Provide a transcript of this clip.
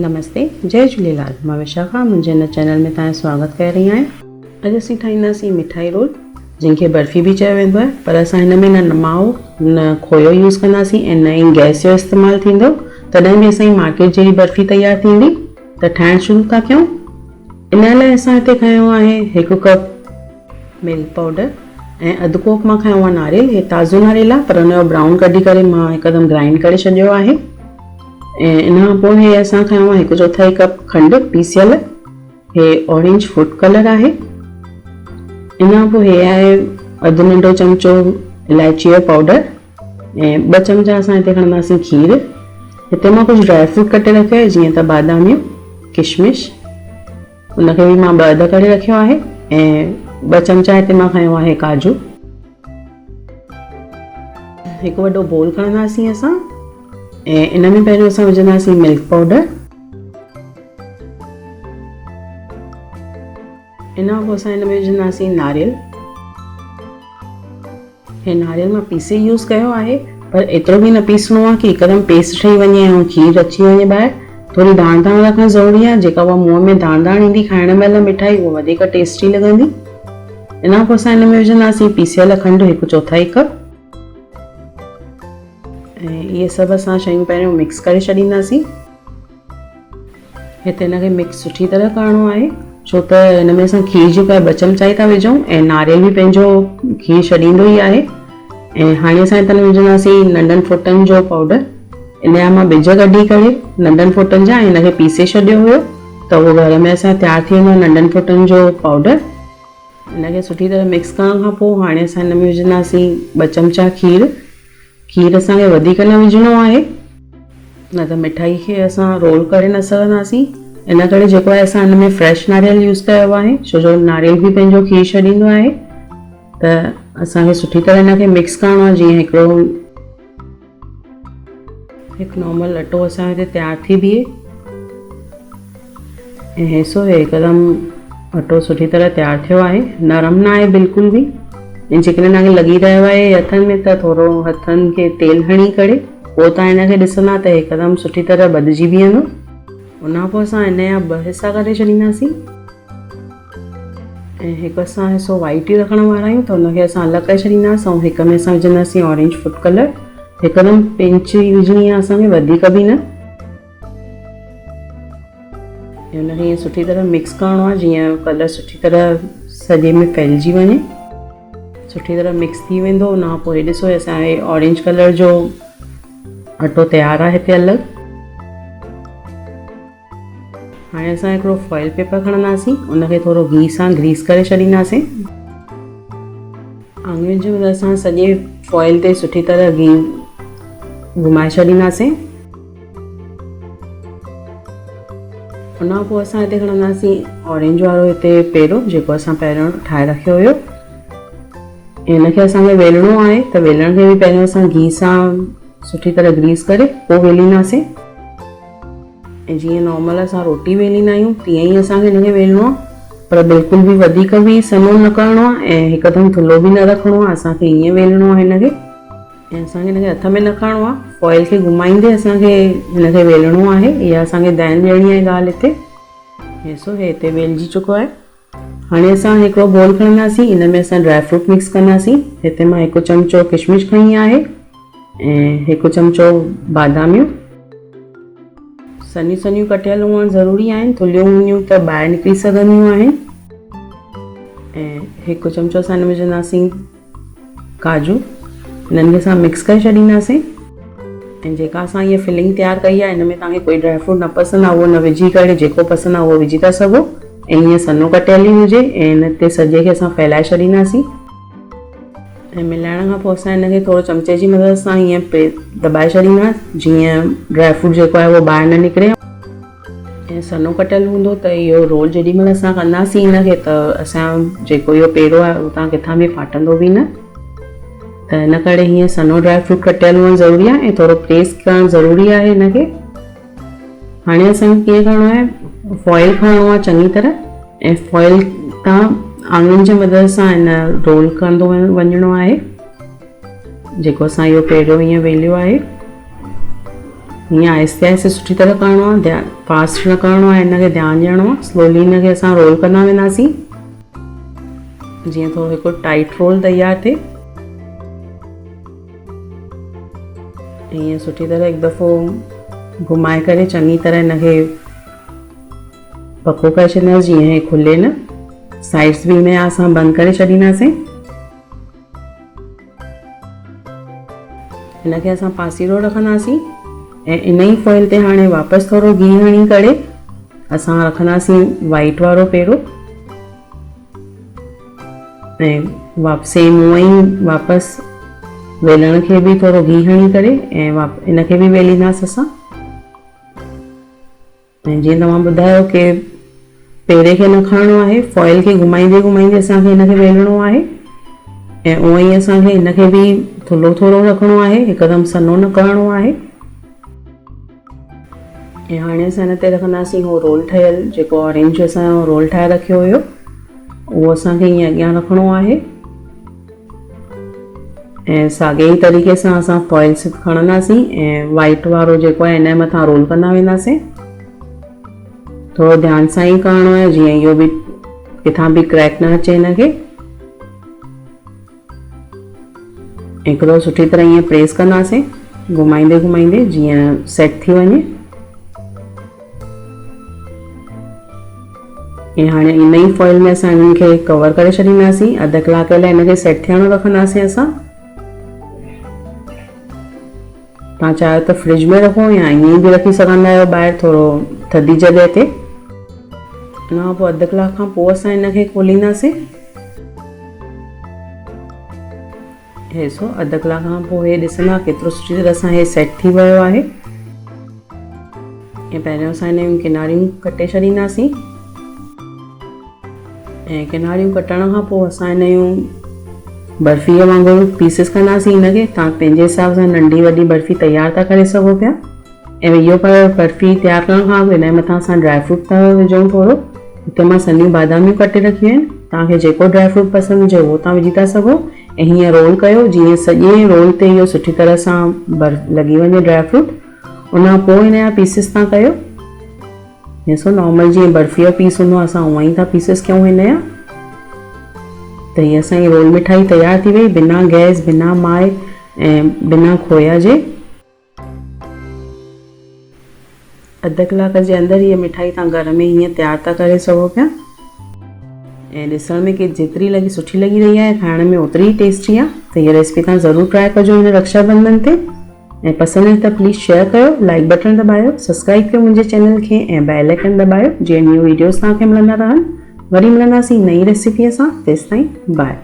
नमस्ते, जय झूलेलाल। मां विशाखा, मुंहिंजे हिन चैनल में तव्हांजो स्वागत करे रही आहियां। अॼु असीं ठाहींदासीं मिठाई रोल, जंहिंखे बर्फ़ी बि चयो वेंदो आहे, पर असां हिन में न माओ न खोयो यूज़ कंदासीं ऐं न ई गैस जो इस्तेमालु थींदो। तॾहिं बि असांजी मार्केट जहिड़ी बर्फ़ी तयारु थींदी। त ठाहिणु शुरू था कयूं। इन लाइ असां हिते खयो आहे 1 कप मिल्क पाउडर ऐं अधु कोप मां खयो आहे नारियल। हे ताज़ो नारियल आहे, पर हुनजो ब्राउन कढी करे मां हिकदमि ग्राइंड करे छॾियो आहे। ऐं इन खां पोइ हे असां खयो आहे 1/4 कप खंडु पीसियल। हे ऑरेंज फूड कलर आहे। इन खां पोइ हे आहे अधु नंढो चमचो इलायची जो पाउडर ऐं 2 चमचा असां हिते खणंदासीं खीर। हिते मां कुझु ड्राई फ्रूट कटे रखियो आहे, जीअं त बादामियूं, किशमिश, उनखे बि मां 2 अध करे रखियो आहे। ऐं 2 चमचा हिते मां खयो आहे काजू। हिकु वॾो बोल खणंदासीं असां ऐं इन में पहिरियों असां विझंदासीं मिल्क पाउडर। इन खां पोइ असां हिन में विझंदासीं नारियल। हे नारियल मां पीसे यूज़ कयो आहे, पर एतिरो बि न पीसणो आहे कि हिकदमि पेस्ट ठही वञे ऐं खीर अची वञे ॿाहिरि। थोरी दाण दाण रखणु ज़रूरी आहे। जेका उहा मुंहं में दाण दाण ईंदी खाइण महिल मिठाई, उहा वधीक टेस्टी लॻंदी। इन खां पोइ असां हिन में विझंदासीं पीसियल खंडु 1/4 कप। ऐं इहे सभु असां शयूं पहिरियों मिक्स करे छॾींदासीं। हिते हिनखे मिक्स सुठी तरह करणो आहे, छो त हिन में असां खीर जी 2 चमचा ई था विझूं ऐं नारियल बि पंहिंजो खीर छॾींदो ई आहे। ऐं हाणे असां हिते विझंदासीं नंढनि फुटनि जो पाउडर। इन जा मां बिज कढी करे नंढनि फुटनि जा हिनखे पीसे छॾियो हुयो, त उहो घर में असां तयारु थी वेंदो नंढनि फुटनि जो पाउडर। हिनखे सुठी तरह मिक्स करण खां पोइ हाणे असां हिन में विझंदासीं 2 चमचा खीर। खीर असांखे वधीक न विझणो आहे, न त मिठाई खे असां रोल करे न सघंदासीं। इन करे जेको आहे असां हिन में फ्रेश नारियल यूज़ कयो आहे, छो जो नारियल बि पंहिंजो खीर छॾींदो आहे। त असांखे सुठी तरह हिनखे मिक्स करणो आहे, जीअं हिकु नॉर्मल अटो असां हिते तयारु थी बीहे। ऐं हेसो हे हिकदमि अटो सुठी तरह तयारु थियो आहे, नरम न आहे बिल्कुलु बि। ऐं जेकॾहिं तव्हांखे लॻी रहियो आहे हथनि में, त थोरो हथनि खे तेल हणी करे पोइ तव्हां हिनखे ॾिसंदा त हिकदमि सुठी तरह बदिजी बीहंदो। उन खां पोइ असां हिन जा 2 हिसा करे छॾींदासीं। ऐं हिकु असां हिसो वाइट ई रखण वारा आहियूं, त हुनखे असां अलॻि करे छॾींदासीं। ऐं हिक में असां विझंदासीं ऑरेंज फूड कलर। हिकदमि पिंच ई विझणी आहे असांखे, वधीक बि न। ऐं हुनखे ईअं सुठी तरह मिक्स करणो आहे, जीअं कलर सुठी तरह सॼे में फैलिजी वञे। सुठी तरह मिक्स थी वेंदो। उन खां पोइ ॾिसो असांजे ऑरेंज कलर जो अटो तयारु आहे हिते अलॻि। हाणे असां हिकिड़ो फॉइल पेपर खणंदासीं, उनखे थोरो घी सां ग्रीस करे छॾींदासीं। आङुरियुनि जी मदद सां सॼे फॉइल ते सुठी तरह घी घुमाए छॾींदासीं। उन खां पोइ असां हिते खणंदासीं ऑरेंज वारो हिते पेड़ो, जेको असां पहिरियों ठाहे रखियो हुयो। हिनखे असांखे वेलणो आहे, त वेलण खे बि पहिरियों असां घी सां सुठी तरह ग्रीस करे पोइ वेलींदासीं। ऐं जीअं नॉर्मल असां रोटी वेलींदा आहियूं, तीअं ई असांखे हिनखे वेलणो आहे, पर बिल्कुलु बि वधीक बि सन्हो न करणो आहे ऐं हिकदमि थुल्हो बि न रखिणो आहे। असांखे ईअं वेलणो आहे हिनखे। ऐं असांखे हिनखे हथ में न खणणो आहे, फॉइल खे घुमाईंदे असांखे हिनखे वेलणो आहे। इहा असांखे ध्यानु ॾियणी आहे ॻाल्हि हिते। ॾिसो हे हिते वेलजी चुको आहे। हाणे असां हिकिड़ो बोल खणंदासीं, इन में असां ड्राई फ्रूट मिक्स कंदासीं। हिते मां 1 चमचो किशमिश खई आहे ऐं 1 चमचो बादामियूं। सनियूं सनियूं कटियल हुअणु ज़रूरी आहिनि, थुलियूं हूंदियूं त ॿाहिरि निकिरी सघंदियूं आहिनि। ऐं 1 चमचो असां हिन में विझंदासीं काजू। हिननि खे असां मिक्स करे छॾींदासीं। ऐं जेका असां इहा फिलिंग तयारु कई आहे, हिन में तव्हांखे कोई ड्राई फ्रूट न पसंदि आहे उहो न विझी करे जेको पसंदि आहे उहो विझी था सघो। ऐं ईअं सन्हो कटियल ई हुजे। ऐं हिन ते सॼे खे असां फैलाए छॾींदासीं। ऐं मिलाइण खां पोइ असां हिनखे थोरो चमचे जी मदद सां ईअं दॿाए छॾींदासीं, जीअं ड्राई फ्रूट जेको आहे उहो ॿाहिरि न निकिरे। ऐं सन्हो कटियल हूंदो त इहो रोल जेॾी महिल असां कंदासीं हिनखे, त असांजो जेको इहो पेड़ो आहे उहो तव्हां किथां बि फाटंदो बि न। त हिन करे हीअं सन्हो ड्राई फ्रूट कटियल हुअणु ज़रूरी आहे ऐं थोरो प्रेस करणु ज़रूरी आहे हिनखे। हाणे असांखे कीअं करणो आहे, फॉइल खणणो आहे चङी तरह ऐं फॉइल तव्हां आङुरियुनि जी मदद सां हिन रोल कंदो वञिणो आहे। जेको असां इहो पेड़ो ईअं वेलियो आहे, हीअं आहिस्ते आहिस्ते सुठी तरह करिणो आहे, फास्ट न करिणो आहे, हिनखे ध्यानु ॾियणो आहे। स्लोली हिनखे असां रोल कंदा वेंदासीं जीअं थोरो हिकु टाइट रोल तयारु थिए। ईअं सुठी तरह हिकु दफ़ो घुमाए करे चङी तरह हिनखे पको करे छॾींदासीं जीअं हे खुले न। साइड्स बि हिनजा असां बंदि करे छॾींदासीं। हिनखे असां पासीरो रखंदासीं ऐं इन ई फॉइल ते हाणे वापसि थोरो घी हणी करे असां रखंदासीं वाइट वारो पेड़ो ऐं सेम हूअं ई वापसि वेलण खे बि थोरो घी हणी करे ऐं इनखे बि वेलींदासीं असां। ऐं जीअं तव्हां ॿुधायो कि पेड़े खे न खणणो आहे, फॉइल खे घुमाईंदे घुमाईंदे असांखे हिनखे वेलणो आहे ऐं उअं ई असांखे हिनखे बि थोरो थोरो रखणो आहे, हिकदमि सन्हो न करिणो आहे। ऐं हाणे असां हिन ते रखंदासीं उहो रोल ठहियल जेको ऑरेंज असां रोल ठाहे रखियो हुयो, उहो असांखे ईअं अॻियां रखणो आहे ऐं साॻे ई तरीक़े सां असां फॉइल खणंदासीं ऐं वाइट वारो जेको आहे हिन जे मथां रोल कंदा वेंदासीं। थोरो ध्यान सां ई करिणो आहे जीअं इहो बि किथां बि क्रैक न अचे हिनखे। हिकिड़ो सुठी तरह ईअं प्रेस कंदासीं घुमाईंदे घुमाईंदे जीअं सेट थी वञे। ऐं हाणे इन ई फॉइल में असां हिननि खे कवर करे छॾींदासीं। अधु कलाक लाइ हिनखे सेट थियणो रखंदासीं असां। तव्हां चाहियो त फ्रिज में रखो या ईअं बि रखी सघंदा आहियो ॿाहिरि थोरो थधी जॻह ते। हिन खां पोइ अधु कलाक खां पोइ असां हिनखे खोलींदासीं। हे सो अधु कलाक खां पोइ हे ॾिसंदा केतिरो सुठी तरह सां हे सेट थी वियो आहे। ऐं पहिरियों असां हिन जूं किनारियूं कटे छॾींदासीं ऐं किनारियूं कटण खां पोइ असां हिन जूं बर्फ़ीअ वांगुरु पीसिस कंदासीं हिनखे। तव्हां पंहिंजे हिसाब सां नंढी वॾी बर्फ़ी तयारु था करे सघो पिया। ऐं इहो बर्फ़ी तयारु करण खां अॻु हिन जे मथां असां ड्राई फ्रूट था विझूं थोरो। हिते मां सनियूं बादामियूं कटे रखियूं आहिनि, तव्हांखे जेको ड्राई फ्रूट पसंदि हुजे उहो तव्हां विझी था सघो। ऐं हीअं रोल कयो जीअं सॼे रोल ते इहो सुठी तरह सां लॻी वञे ड्राई फ्रूट। उन खां पोइ हिन जा पीसिस तव्हां कयो। ॾिसो नॉर्मल जीअं बर्फ़ी जो पीस हूंदो आहे असां उअं ई था पीसिस कयूं हिन जा। त हीअ असांजी रोल मिठाई तयारु थी वई बिना गैस, बिना माए ऐं बिना खोया जे। अधु कलाक जे अंदरि हीअ मिठाई तव्हां घर में हीअं तयारु था करे सघो पिया। ऐं ॾिसण में कि जेतिरी सुठी लॻी रही आहे खाइण में ओतिरी ई टेस्टी आहे। त हीअ रेसिपी तव्हां ज़रूरु ट्राए कजो हिन रक्षाबंधन ते। ऐं पसंदि आहे त प्लीज़ शेयर कयो, लाइक बटन दॿायो, सब्सक्राइब कयो मुंहिंजे चैनल खे ऐं बेल आइकन दॿायो जीअं न्यू वीडियोस तव्हांखे मिलंदा रहनि। वरी मिलंदासीं नई रेसिपीअ सां। तेसिताईं बाय।